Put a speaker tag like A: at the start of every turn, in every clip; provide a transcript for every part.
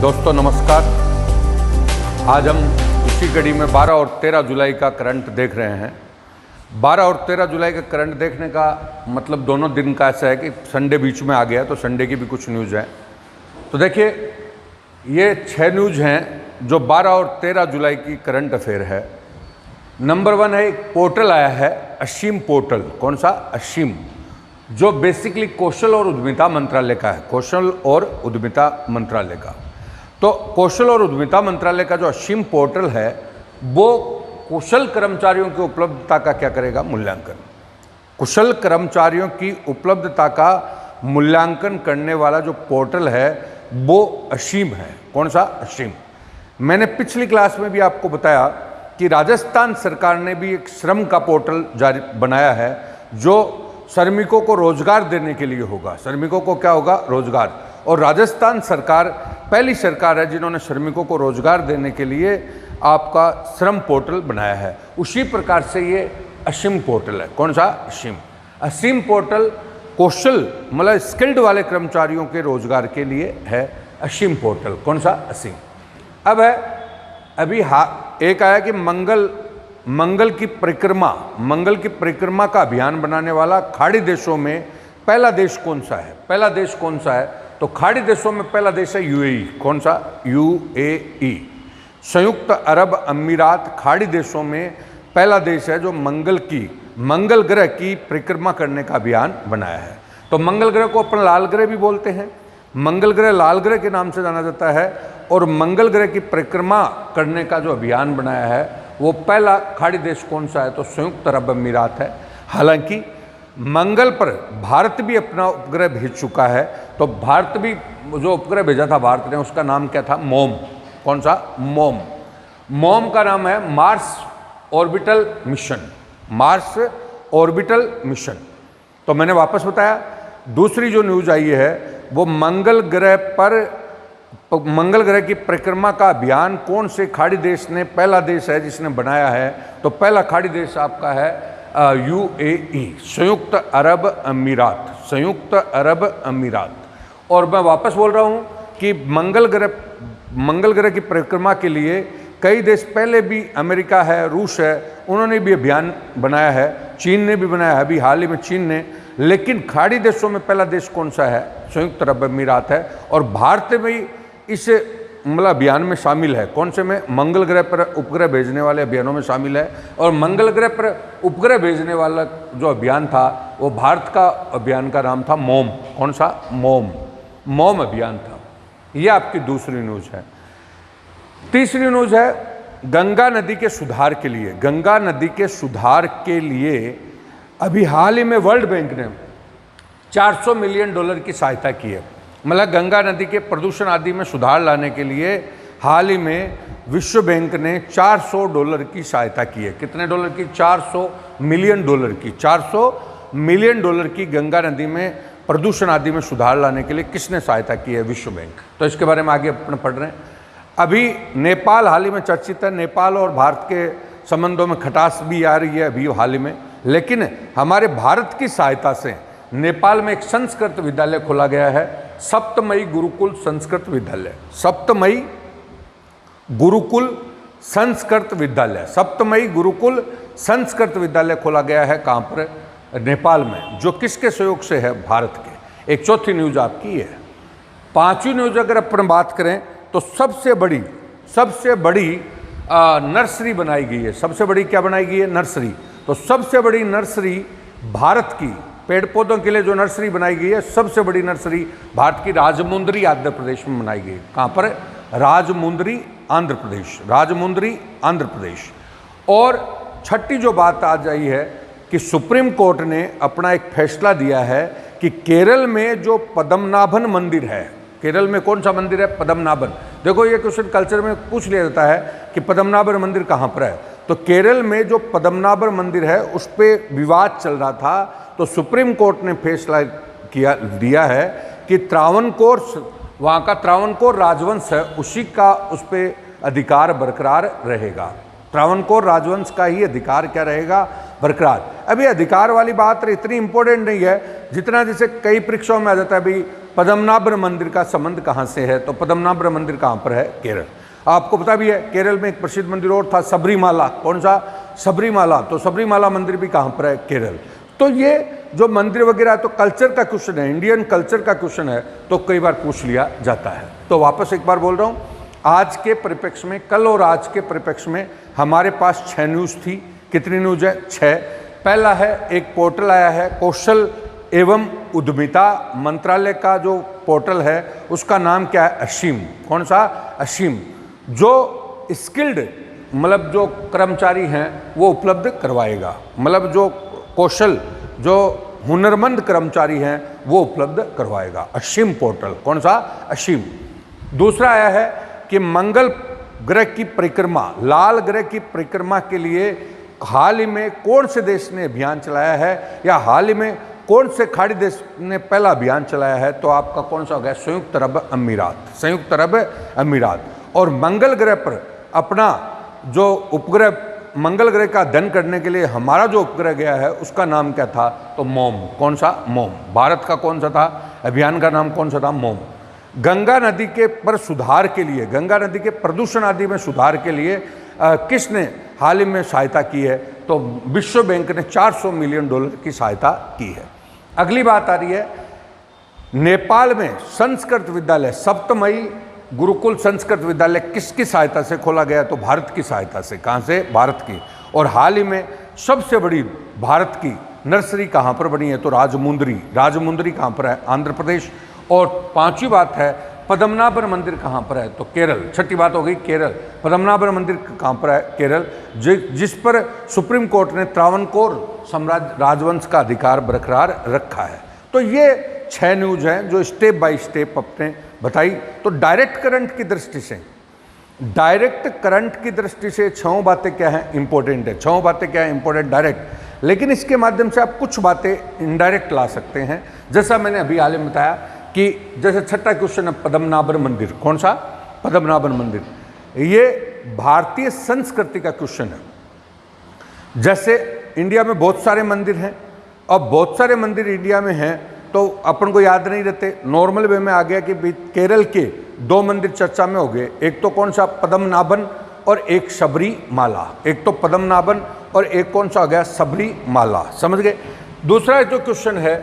A: दोस्तों नमस्कार। आज हम इसी कड़ी में 12 और 13 जुलाई का करंट देख रहे हैं। 12 और 13 जुलाई का करंट देखने का मतलब दोनों दिन का ऐसा है कि संडे बीच में आ गया, तो संडे की भी कुछ न्यूज़ है। तो देखिए, ये 6 न्यूज़ हैं जो 12 और 13 जुलाई की करंट अफेयर है। नंबर 1 है, एक पोर्टल आया है, असीम पोर्टल। कौन सा? असीम, जो बेसिकली कौशल और उद्यमिता मंत्रालय का है। कौशल और उद्यमिता मंत्रालय का। तो कौशल और उद्यमिता मंत्रालय का जो असीम पोर्टल है, वो कुशल कर्मचारियों की उपलब्धता का क्या करेगा? मूल्यांकन। कुशल कर्मचारियों की उपलब्धता का मूल्यांकन करने वाला जो पोर्टल है वो असीम है। कौन सा? असीम। मैंने पिछली क्लास में भी आपको बताया कि राजस्थान सरकार ने भी एक श्रम का पोर्टल जारी बनाया है, जो श्रमिकों को रोजगार देने के लिए होगा। श्रमिकों को क्या होगा? रोजगार। और राजस्थान सरकार पहली सरकार है जिन्होंने श्रमिकों को रोजगार देने के लिए आपका श्रम पोर्टल बनाया है। उसी प्रकार से ये असीम पोर्टल है। कौन सा? असीम। असीम पोर्टल कौशल मतलब स्किल्ड वाले कर्मचारियों के रोजगार के लिए है असीम पोर्टल। कौन सा? असीम। अब है अभी एक आया कि मंगल की परिक्रमा का अभियान बनाने वाला खाड़ी देशों में पहला देश कौन सा है? पहला देश कौन सा है? तो खाड़ी देशों में पहला देश है यूएई। कौन सा? यूएई, संयुक्त अरब अमीरात। खाड़ी देशों में पहला देश है जो मंगल ग्रह की परिक्रमा करने का अभियान बनाया है। तो मंगल ग्रह को अपन लाल ग्रह भी बोलते हैं। मंगल ग्रह लाल ग्रह के नाम से जाना जाता है। और मंगल ग्रह की परिक्रमा करने का जो अभियान बनाया है वो पहला खाड़ी देश कौन सा है? तो संयुक्त अरब अमीरात है। हालांकि मंगल पर भारत भी अपना उपग्रह भेज चुका है। तो भारत भी जो उपग्रह भेजा था भारत ने, उसका नाम क्या था? मोम। कौन सा? मोम। मोम का नाम है Mars orbital mission. Mars orbital mission. तो मैंने वापस बताया, दूसरी जो न्यूज आई है वो मंगल ग्रह की परिक्रमा का अभियान कौन से खाड़ी देश ने, पहला देश है जिसने बनाया है। तो पहला खाड़ी देश आपका है यूएई, संयुक्त अरब अमीरात। संयुक्त अरब अमीरात। और मैं वापस बोल रहा हूं कि मंगल ग्रह की परिक्रमा के लिए कई देश पहले भी, अमेरिका है, रूस है, उन्होंने भी अभियान बनाया है। चीन ने भी बनाया है, अभी हाल ही में चीन ने। लेकिन खाड़ी देशों में पहला देश कौन सा है? संयुक्त अरब अमीरात है। और भारत में इस मतलब अभियान में शामिल है। कौन से में? मंगल ग्रह पर उपग्रह भेजने वाले अभियानों में शामिल है। और मंगल ग्रह पर उपग्रह भेजने वाला जो अभियान था वो भारत का अभियान का नाम था मोम। कौन सा? मोम अभियान था। ये आपकी दूसरी न्यूज है। तीसरी न्यूज है गंगा नदी के सुधार के लिए। गंगा नदी के सुधार के लिए अभी हाल ही में वर्ल्ड बैंक ने $400 मिलियन की सहायता की है। मतलब गंगा नदी के प्रदूषण आदि में सुधार लाने के लिए हाल ही में विश्व बैंक ने $400 की सहायता की है। कितने डॉलर की? $400 मिलियन की। $400 मिलियन की गंगा नदी में प्रदूषण आदि में सुधार लाने के लिए किसने सहायता की है? विश्व बैंक। तो इसके बारे में आगे अपन पढ़ रहे हैं। अभी नेपाल हाल ही में चर्चित है। नेपाल और भारत के संबंधों में खटास भी आ रही है अभी हाल ही में। लेकिन हमारे भारत की सहायता से नेपाल में एक संस्कृत विद्यालय खोला गया है, सप्तमयी गुरुकुल संस्कृत विद्यालय। सप्तमयी गुरुकुल संस्कृत विद्यालय। सप्तमयी गुरुकुल संस्कृत विद्यालय खोला गया है। कहाँ पर? नेपाल में। जो किसके सहयोग से है? भारत के। एक चौथी न्यूज आपकी है। पांचवी न्यूज अगर अपन बात करें तो सबसे बड़ी नर्सरी बनाई गई है। सबसे बड़ी क्या बनाई गई है? नर्सरी। तो सबसे बड़ी नर्सरी भारत की, पेड़ पौधों के लिए जो नर्सरी बनाई गई है, सबसे बड़ी नर्सरी भारत की राजमुंद्री आंध्र प्रदेश में बनाई गई। कहाँ पर? राजमुंद्री आंध्र प्रदेश। राजमुंद्री आंध्र प्रदेश। और छठी जो बात आ जाई है कि सुप्रीम कोर्ट ने अपना एक फैसला दिया है कि केरल में जो पद्मनाभन मंदिर है, केरल में कौन सा मंदिर है? पद्मनाभन। देखो, ये क्वेश्चन कल्चर में पूछ लिया जाता है कि पद्मनाभन मंदिर कहाँ पर है। तो केरल में जो पद्मनाभन मंदिर है उस पर विवाद चल रहा था। तो सुप्रीम कोर्ट ने फैसला दिया है कि त्रावणकोर, वहाँ का त्रावणकोर राजवंश है, उसी का उस पर अधिकार बरकरार रहेगा। त्रावणकोर राजवंश का ही अधिकार क्या रहेगा? बरकरार। अभी अधिकार वाली बात इतनी इंपॉर्टेंट नहीं है जितना जैसे कई परीक्षाओं में आ जाता है। अभी पद्मनाभ मंदिर का संबंध कहाँ से है, तो पद्मनाभ मंदिर कहाँ पर है, केरल। आपको पता भी है केरल में एक प्रसिद्ध मंदिर और था सबरीमाला, कौन सा, सबरीमाला, तो सबरीमाला मंदिर भी कहाँ पर है, केरल। तो ये जो मंदिर वगैरह है तो कल्चर का क्वेश्चन है, इंडियन कल्चर का क्वेश्चन है, तो कई बार पूछ लिया जाता है। तो वापस एक बार बोल रहा हूँ, आज के परिप्रेक्ष्य में, कल और आज के परिप्रेक्ष्य में हमारे पास 6 न्यूज़ थी। कितनी न्यूज़ है, 6। पहला है, एक पोर्टल आया है कौशल एवं उद्यमिता मंत्रालय का जो पोर्टल है उसका नाम क्या है, असीम। कौन सा, असीम, जो स्किल्ड मतलब जो कर्मचारी हैं वो उपलब्ध करवाएगा, मतलब जो कौशल, जो हुनरमंद कर्मचारी हैं वो उपलब्ध करवाएगा, असीम पोर्टल। कौन सा, असीम। दूसरा आया है कि मंगल ग्रह की परिक्रमा, लाल ग्रह की परिक्रमा के लिए हाल ही में कौन से देश ने अभियान चलाया है, या हाल ही में कौन से खाड़ी देश ने पहला अभियान चलाया है, तो आपका कौन सा हो गया, संयुक्त अरब अमीरात, संयुक्त अरब अमीरात। और मंगल ग्रह पर अपना जो उपग्रह, मंगल ग्रह का अध्ययन करने के लिए हमारा जो उपग्रह गया है उसका नाम क्या था, तो मोम। कौन सा, मोम। भारत का कौन सा था, अभियान का नाम कौन सा था, मोम। गंगा नदी के पर सुधार के लिए, गंगा नदी के प्रदूषण आदि में सुधार के लिए किसने हाल ही में सहायता की है, तो विश्व बैंक ने $400 मिलियन की सहायता की है। अगली बात आ रही है, नेपाल में संस्कृत विद्यालय, सप्तमई गुरुकुल संस्कृत विद्यालय किसकी सहायता से खोला गया, तो भारत की सहायता से। कहाँ से, भारत की। और हाल ही में सबसे बड़ी भारत की नर्सरी कहाँ पर बनी है, तो राजमुंदरी। राजमुंदरी कहाँ पर है, आंध्र प्रदेश। और पांचवी बात है, पद्मनाभ मंदिर कहाँ पर है, तो केरल। छठी बात हो गई, केरल। पद्मनाभ मंदिर कहाँ पर है, केरल, जिस पर सुप्रीम कोर्ट ने त्रावणकोर साम्राज्य राजवंश का अधिकार बरकरार रखा है। तो ये 6 न्यूज हैं जो स्टेप बाय स्टेप अपने बताई। तो डायरेक्ट करंट की दृष्टि से, डायरेक्ट करंट की दृष्टि से 6 बातें क्या हैं, इंपॉर्टेंट है। 6 बातें क्या है, इंपॉर्टेंट, डायरेक्ट। लेकिन इसके माध्यम से आप कुछ बातें इनडायरेक्ट ला सकते हैं, जैसा मैंने अभी हाल में बताया कि जैसे छठा क्वेश्चन है, पद्मनाभ मंदिर। कौन सा, पद्मनाभ मंदिर। ये भारतीय संस्कृति का क्वेश्चन है। जैसे इंडिया में बहुत सारे मंदिर हैं और बहुत सारे मंदिर इंडिया में हैं, तो अपन को याद नहीं रहते। नॉर्मल वे में आ गया कि केरल के 2 मंदिर चर्चा में हो गए, एक तो कौन सा, पद्मनाभन और एक सबरीमाला। एक तो पद्मनाभन और एक कौन सा हो गया, सबरीमाला। समझ गए। दूसरा जो क्वेश्चन है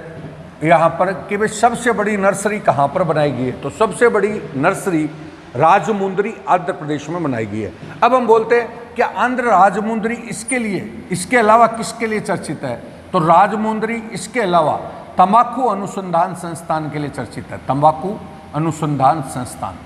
A: यहाँ पर कि भाई सबसे बड़ी नर्सरी कहाँ पर बनाई गई है, तो सबसे बड़ी नर्सरी राजमुंदरी आंध्र प्रदेश में बनाई गई है। अब हम बोलते हैं कि आंध्र राजमुंदरी इसके लिए, इसके अलावा किसके लिए चर्चित है, तो राजमुंदरी इसके अलावा तंबाकू अनुसंधान संस्थान के लिए चर्चित है। तंबाकू अनुसंधान संस्थान,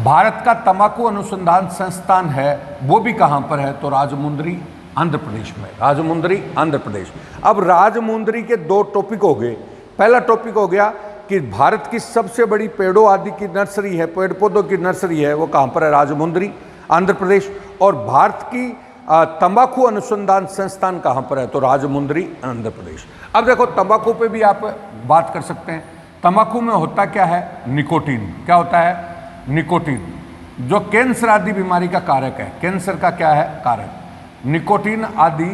A: भारत का तंबाकू अनुसंधान संस्थान है, वो भी कहाँ पर है, तो राजमुंदरी आंध्र प्रदेश में। राजमुंदरी आंध्र प्रदेश। अब राजमुंदरी के 2 टॉपिक हो गए। पहला टॉपिक हो गया कि भारत की सबसे बड़ी पेड़ों आदि की नर्सरी है, पेड़ पौधों की नर्सरी है, वो कहाँ पर है, राजमुंदरी आंध्र प्रदेश। और भारत की तंबाकू अनुसंधान संस्थान कहाँ पर है, तो राजमुंदरी आंध्र प्रदेश। अब देखो तंबाकू पे भी आप बात कर सकते हैं। तंबाकू में होता क्या है, निकोटीन। क्या होता है, निकोटीन, जो कैंसर आदि बीमारी का कारक है। कैंसर का क्या है, कारक। निकोटीन आदि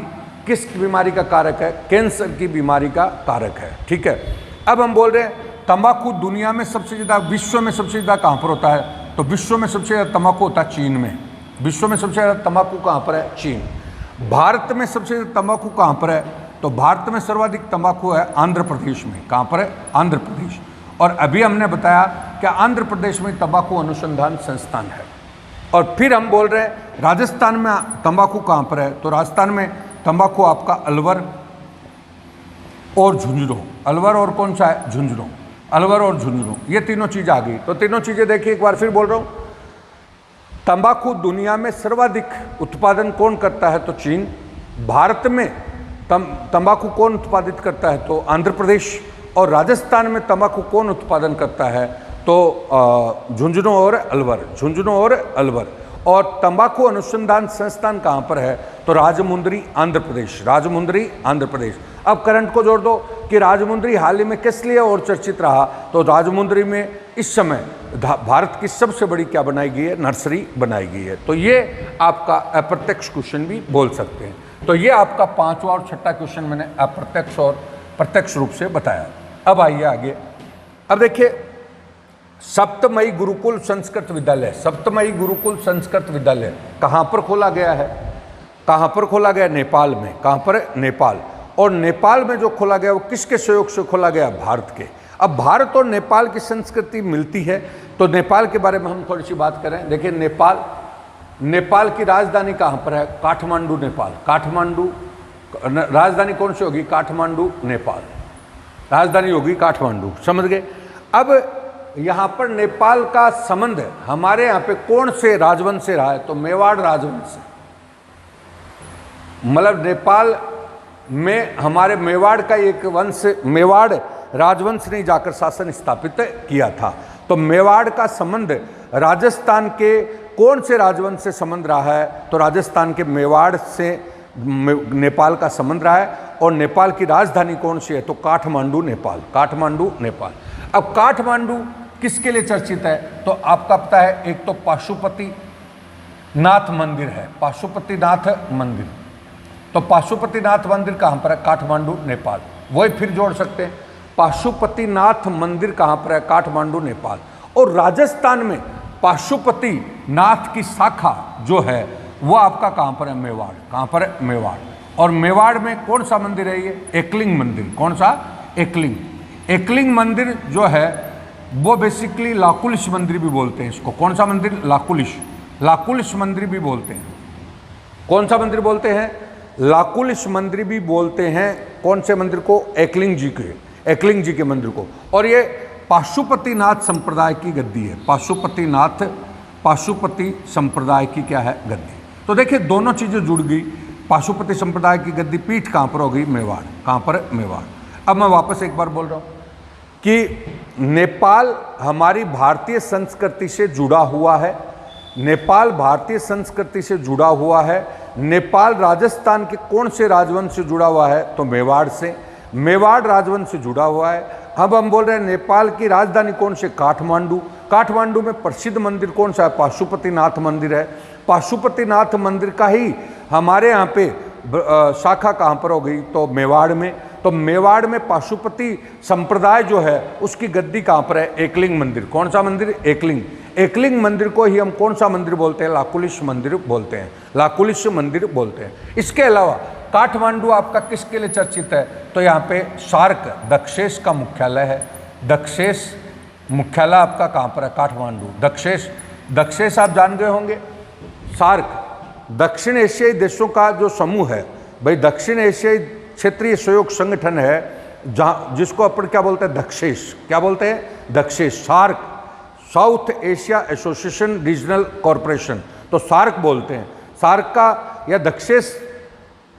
A: किस बीमारी का कारक है, कैंसर की बीमारी का कारक है। ठीक है। अब हम बोल रहे हैं तंबाकू दुनिया में सबसे ज़्यादा, विश्व में सबसे ज़्यादा कहाँ पर होता है, तो विश्व में सबसे ज़्यादा तंबाकू होता है चीन में। विश्व में सबसे ज़्यादा तंबाकू कहाँ पर है, चीन। भारत में सबसे ज़्यादा तंबाकू कहाँ पर है, तो भारत में सर्वाधिक तंबाकू है आंध्र प्रदेश में। कहाँ पर है, आंध्र प्रदेश। और अभी हमने बताया कि आंध्र प्रदेश में तंबाकू अनुसंधान संस्थान है। और फिर हम बोल रहे हैं राजस्थान में तंबाकू कहाँ पर है, तो राजस्थान में तंबाकू आपका अलवर और झुंझुनू। अलवर और कौन सा है, झुंझुनू। अलवर और झुंझुनू, ये तीनों चीज़ आ गई। तो तीनों चीज़ें देखिए, एक बार फिर बोल रहा हूँ, तंबाकू दुनिया में सर्वाधिक उत्पादन कौन करता है, तो चीन। भारत में तंबाकू कौन उत्पादित करता है, तो आंध्र प्रदेश। और राजस्थान में तंबाकू कौन उत्पादन करता है, तो झुंझुनू और अलवर। झुंझुनू और अलवर। और तंबाकू अनुसंधान संस्थान कहाँ पर है, तो राजमुंदरी आंध्र प्रदेश। राजमुंदरी आंध्र प्रदेश। अब करंट को जोड़ दो कि राजमुंदरी हाल ही में किस लिए और चर्चित रहा, तो राजमुंदरी में इस समय भारत की सबसे बड़ी क्या बनाई गई है, नर्सरी बनाई गई है। तो ये आपका अप्रत्यक्ष क्वेश्चन भी बोल सकते हैं। तो ये आपका 5वां और 6ठा क्वेश्चन मैंने अप्रत्यक्ष और प्रत्यक्ष रूप से बताया। अब आइए आगे। अब देखिए, सप्तमई गुरुकुल संस्कृत विद्यालय, सप्तमई गुरुकुल संस्कृत विद्यालय कहाँ पर खोला गया है? कहाँ पर खोला गया? नेपाल में। कहाँ पर? नेपाल। और नेपाल में जो खोला गया वो किसके सहयोग से खोला गया? भारत के। अब भारत और नेपाल की संस्कृति मिलती है, तो नेपाल के बारे में हम थोड़ी सी बात करें। देखिए, नेपाल की राजधानी कहाँ पर है? काठमांडू, नेपाल। काठमांडू राजधानी कौन सी होगी? काठमांडू, नेपाल। राजधानी होगी काठमांडू, समझ गए? अब यहाँ पर नेपाल का संबंध हमारे यहाँ पे कौन से राजवंश से रहा है? तो मेवाड़ राजवंश से। मतलब नेपाल में हमारे मेवाड़ का एक वंश, मेवाड़ राजवंश ने जाकर शासन स्थापित किया था। तो मेवाड़ का संबंध राजस्थान के कौन से राजवंश से संबंध रहा है? तो राजस्थान के मेवाड़ से नेपाल का संबंध रहा है। और नेपाल की राजधानी कौन सी है? तो काठमांडू, नेपाल। काठमांडू, नेपाल। अब काठमांडू किसके लिए चर्चित है? तो आपका पता है, एक तो पाशुपतिनाथ मंदिर है, पाशुपतिनाथ मंदिर। तो पाशुपतिनाथ मंदिर कहाँ पर है? काठमांडू, नेपाल। वही फिर जोड़ सकते हैं, पाशुपतिनाथ मंदिर कहाँ पर है? काठमांडू, नेपाल। और राजस्थान में पाशुपतिनाथ की शाखा जो है वो आपका कहाँ पर है? मेवाड़। कहाँ पर है? मेवाड़। और मेवाड़ में कौन सा मंदिर है? ये एकलिंग मंदिर। कौन सा? एकलिंग। एकलिंग मंदिर जो है वो बेसिकली लाकुलिश मंदिर भी बोलते हैं इसको। कौन सा मंदिर? लाकुलिश। लाकुलिश मंदिर भी बोलते हैं। कौन सा मंदिर बोलते हैं? लाकुलिश मंदिर भी बोलते हैं। कौन से मंदिर को? एकलिंग जी के, एकलिंग जी के मंदिर को। और ये पाशुपतिनाथ संप्रदाय की गद्दी है। पाशुपतिनाथ, पाशुपति संप्रदाय की क्या है? गद्दी। तो देखिए, दोनों चीज़ें जुड़ गई। पाशुपति संप्रदाय की गद्दी पीठ कहाँ पर हो गई? मेवाड़। कहाँ पर? मेवाड़। अब मैं वापस एक बार बोल रहा हूँ कि नेपाल हमारी भारतीय संस्कृति से जुड़ा हुआ है। नेपाल भारतीय संस्कृति से जुड़ा हुआ है। नेपाल राजस्थान के कौन से राजवंश से जुड़ा हुआ है? तो मेवाड़ से। मेवाड़ राजवंश से जुड़ा हुआ है। अब हम बोल रहे हैं नेपाल की राजधानी कौन से? काठमांडू। काठमांडू में प्रसिद्ध मंदिर कौन सा है? पाशुपतिनाथ मंदिर है। पाशुपतिनाथ मंदिर का ही हमारे यहाँ पे शाखा कहाँ पर हो गई? तो मेवाड़ में। तो मेवाड़ में पाशुपति संप्रदाय जो है उसकी गद्दी कहाँ पर है? एकलिंग मंदिर। कौन सा मंदिर? एकलिंग। एकलिंग मंदिर को ही हम कौन सा मंदिर बोलते हैं? लाकुलिश मंदिर बोलते हैं। लाकुलिश मंदिर बोलते हैं। इसके अलावा काठमांडू आपका किसके लिए चर्चित है? तो यहाँ पे सार्क, दक्षेश का मुख्यालय है। दक्षेश मुख्यालय आपका कहाँ पर है? काठमांडू। दक्षेश, दक्षेश आप जान गए होंगे। सार्क दक्षिण एशियाई देशों का जो समूह है भाई, दक्षिण एशियाई क्षेत्रीय सहयोग संगठन है, जहाँ जिसको अपन क्या बोलते हैं? दक्षेश। क्या बोलते हैं? Dakshesh. SAARC, South Asia Association Regional Corporation, तो सार्क बोलते हैं। सार्क का या दक्षेश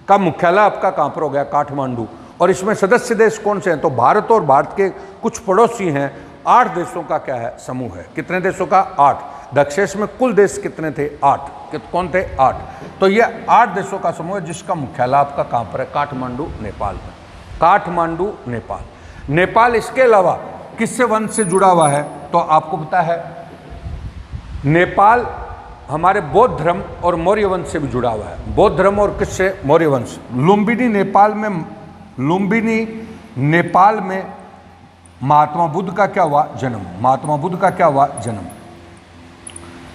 A: का मुख्यालय आपका कहाँ पर हो गया? काठमांडू। और इसमें सदस्य देश कौन से हैं? तो भारत और भारत के कुछ पड़ोसी हैं। 8 देशों का क्या है? समूह है। कितने देशों का? 8। दक्षेश में कुल देश कितने थे? 8। कौन थे? 8। तो ये 8 देशों का समूह है जिसका मुख्यालय आपका कहाँ पर है? काठमांडू, नेपाल में। काठमांडू, नेपाल। नेपाल इसके अलावा किससे वंश से जुड़ा हुआ है? तो आपको पता है, नेपाल हमारे बौद्ध धर्म और मौर्य वंश से भी जुड़ा हुआ है। बौद्ध धर्म और किससे? मौर्य वंश। लुम्बिनी नेपाल में, लुम्बिनी नेपाल में महात्मा बुद्ध का क्या हुआ? जन्म। महात्मा बुद्ध का क्या हुआ? जन्म।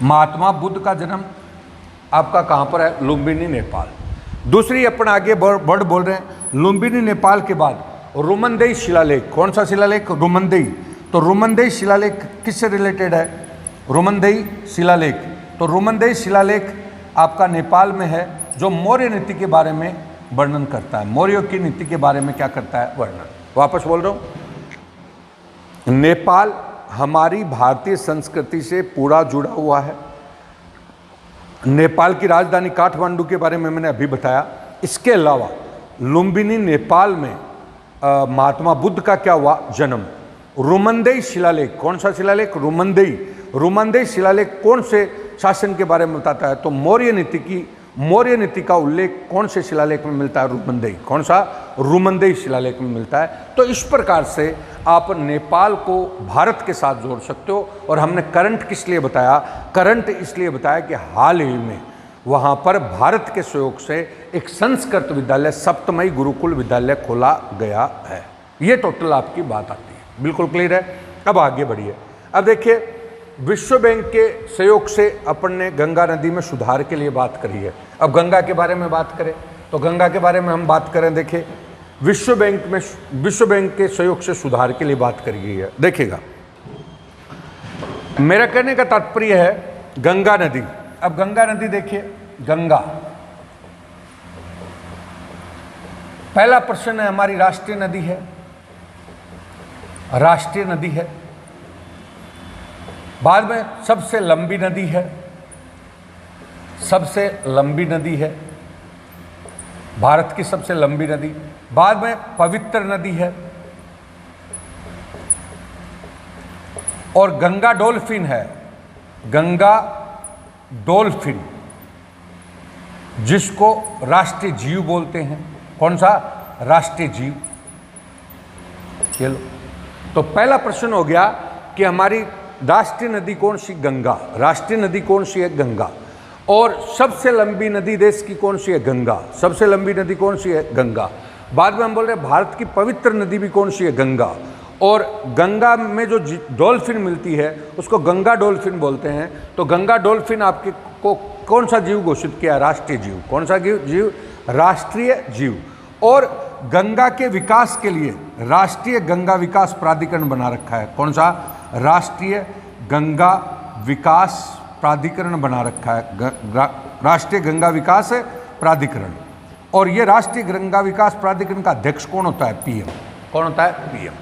A: महात्मा बुद्ध का जन्म आपका कहाँ पर है? लुम्बिनी, नेपाल। दूसरी अपन आगे वर्ड बोल रहे हैं। लुम्बिनी नेपाल के बाद रुमनदेई शिलालेख। कौन सा शिलालेख? रुमनदेई। तो रुमनदेई शिलालेख किससे रिलेटेड है? रुमनदेई शिलालेख। तो रुमनदेई शिलालेख आपका नेपाल में है, जो मौर्य नीति के बारे में वर्णन करता है। मौर्यों की नीति के बारे में क्या करता है? वर्णन। वापस बोल रहा हूँ, नेपाल हमारी भारतीय संस्कृति से पूरा जुड़ा हुआ है। नेपाल की राजधानी काठमांडू के बारे में मैंने अभी बताया। इसके अलावा लुम्बिनी नेपाल में महात्मा बुद्ध का क्या हुआ? जन्म। रुमनदेई शिलालेख, कौन सा शिलालेख? रुमनदेई। रुमनदेई शिलालेख कौन से शासन के बारे में बताता है? तो मौर्य नीति का उल्लेख कौन से शिलालेख में मिलता है? रुमनदेई। कौन सा? रुमनदेई शिलालेख में मिलता है। तो इस प्रकार से आप नेपाल को भारत के साथ जोड़ सकते हो। और हमने करंट किस लिए बताया? करंट इसलिए बताया कि हाल ही में वहाँ पर भारत के सहयोग से एक संस्कृत विद्यालय, सप्तमई गुरुकुल विद्यालय खोला गया है। ये टोटल आपकी बात आती है। बिल्कुल क्लियर है। अब आगे बढ़िए। अब देखिए, विश्व बैंक के सहयोग से अपन ने गंगा नदी में सुधार के लिए बात करी है। अब गंगा के बारे में बात करें तो गंगा के बारे में हम बात करें, देखिए विश्व बैंक के सहयोग से सुधार के लिए बात करी गई है। देखिएगा, मेरा कहने का तात्पर्य है गंगा नदी। अब गंगा नदी देखिए, गंगा पहला प्रश्न है, हमारी राष्ट्रीय नदी है, राष्ट्रीय नदी है। बाद में सबसे लंबी नदी है, सबसे लंबी नदी है, भारत की सबसे लंबी नदी। बाद में पवित्र नदी है, और गंगा डॉल्फिन है, गंगा डॉल्फिन, जिसको राष्ट्रीय जीव बोलते हैं। कौन सा? राष्ट्रीय जीव। चलो, तो पहला प्रश्न हो गया कि हमारी राष्ट्रीय नदी कौन सी? गंगा। राष्ट्रीय नदी कौन सी है? गंगा। और सबसे लंबी नदी देश की कौन सी है? गंगा। सबसे लंबी नदी कौन सी है? गंगा। बाद में हम बोल रहे हैं भारत की पवित्र नदी भी कौन सी है? गंगा। और गंगा में जो डॉल्फिन मिलती है उसको गंगा डॉल्फिन बोलते हैं। तो गंगा डॉल्फिन आपके को कौन सा जीव घोषित किया? राष्ट्रीय जीव। कौन सा जीव? राष्ट्रीय जीव। और गंगा के विकास के लिए राष्ट्रीय गंगा विकास प्राधिकरण बना रखा है। कौन सा? राष्ट्रीय गंगा विकास प्राधिकरण बना रखा है, राष्ट्रीय गंगा विकास प्राधिकरण। और ये राष्ट्रीय गंगा विकास प्राधिकरण का अध्यक्ष कौन होता है? पीएम। कौन होता है? पीएम।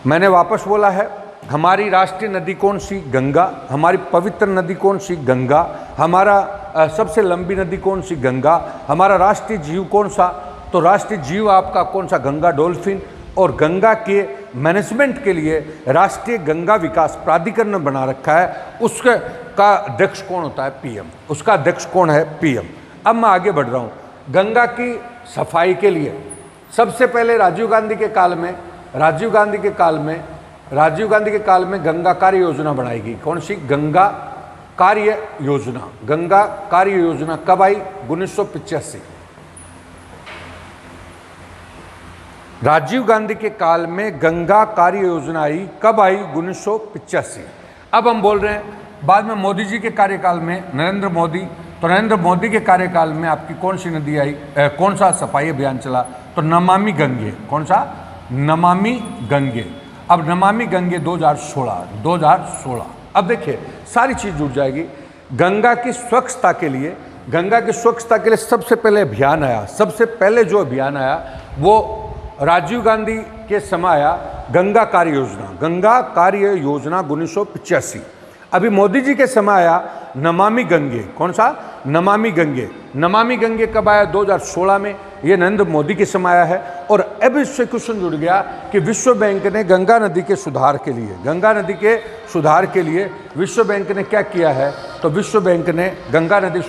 A: मैंने वापस बोला है, हमारी राष्ट्रीय नदी कौन सी? गंगा। हमारी पवित्र नदी कौन सी? गंगा। हमारा सबसे लंबी नदी कौन सी? गंगा। हमारा राष्ट्रीय जीव कौन सा? तो राष्ट्रीय जीव आपका कौन सा? गंगा डॉल्फिन। और गंगा के मैनेजमेंट के लिए राष्ट्रीय गंगा विकास प्राधिकरण बना रखा है, उसका अध्यक्ष कौन होता है? पीएम। उसका अध्यक्ष कौन है? पीएम। अब मैं आगे बढ़ रहा हूँ। गंगा की सफाई के लिए सबसे पहले राजीव गांधी के काल में गंगा कार्य योजना बनाई गई। कौन सी? गंगा कार्य योजना। गंगा कार्य योजना कब आई? 1985। राजीव गांधी के काल में गंगा कार्य योजना आई। कब आई? 1985। अब हम बोल रहे हैं बाद में मोदी जी के कार्यकाल में नरेंद्र मोदी के कार्यकाल में आपकी कौन सी नदी आई? कौन सा सफाई अभियान चला? तो नमामि गंगे। कौन सा? नमामि गंगे। अब नमामि गंगे 2016। अब देखिए, सारी चीज जुड़ जाएगी। गंगा की स्वच्छता के लिए सबसे पहले अभियान आया। सबसे पहले जो अभियान आया वो राजीव गांधी के समय आया, गंगा कार्य योजना 1985। अभी मोदी जी के समय आया नमामि गंगे। कौन सा? नमामि गंगे कब आया? 2016 में। ये नरेंद्र मोदी के समय आया है। और अब इससे क्वेश्चन जुड़ गया कि विश्व बैंक ने गंगा नदी के सुधार के लिए विश्व बैंक ने क्या किया है? तो विश्व बैंक ने गंगा नदी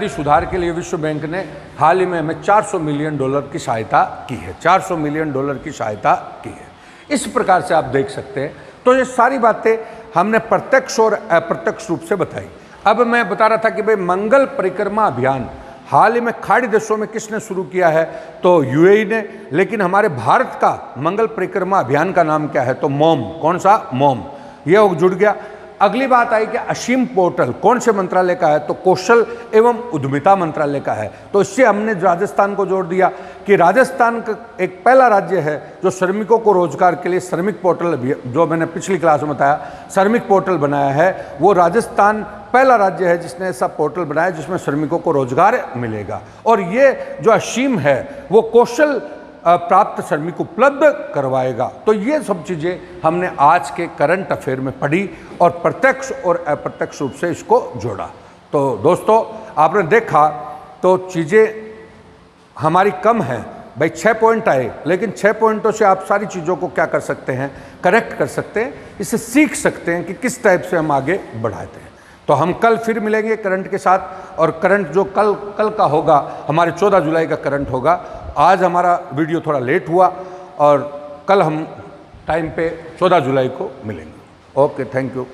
A: सुधार के लिए विश्व बैंक ने हाल ही में हमें $400 मिलियन की सहायता की है। $400 मिलियन की सहायता की है। इस प्रकार से आप देख सकते हैं। तो ये सारी बातें हमने प्रत्यक्ष और अप्रत्यक्ष रूप से बताई। अब मैं बता रहा था कि भाई मंगल परिक्रमा अभियान हाल ही में खाड़ी देशों में किसने शुरू किया है? तो यूएई ने। लेकिन हमारे भारत का मंगल परिक्रमा अभियान का नाम क्या है? तो मोम। कौन सा? मोम। यह जुड़ गया। अगली बात आई कि असीम पोर्टल कौन से मंत्रालय का है? तो कौशल एवं उद्यमिता मंत्रालय का है। तो इससे हमने राजस्थान को जोड़ दिया कि राजस्थान का एक पहला राज्य है जो श्रमिकों को रोजगार के लिए श्रमिक पोर्टल, जो मैंने पिछली क्लास में बताया, श्रमिक पोर्टल बनाया है। वो राजस्थान पहला राज्य है जिसने ऐसा पोर्टल बनाया जिसमें श्रमिकों को रोजगार मिलेगा। और ये जो असीम है वो कौशल प्राप्त श्रमिक उपलब्ध करवाएगा। तो ये सब चीज़ें हमने आज के करंट अफेयर में पढ़ी और प्रत्यक्ष और अप्रत्यक्ष रूप से इसको जोड़ा। तो दोस्तों, आपने देखा तो चीज़ें हमारी कम हैं भाई। 6 पॉइंट आए, लेकिन 6 पॉइंटों से आप सारी चीज़ों को क्या कर सकते हैं? करेक्ट कर सकते हैं। इससे सीख सकते हैं कि किस टाइप से हम आगे बढ़ाते हैं। तो हम कल फिर मिलेंगे करंट के साथ। और करंट जो कल का होगा, हमारे 14 जुलाई का करंट होगा। आज हमारा वीडियो थोड़ा लेट हुआ और कल हम टाइम पे 14 जुलाई को मिलेंगे। Okay, thank you.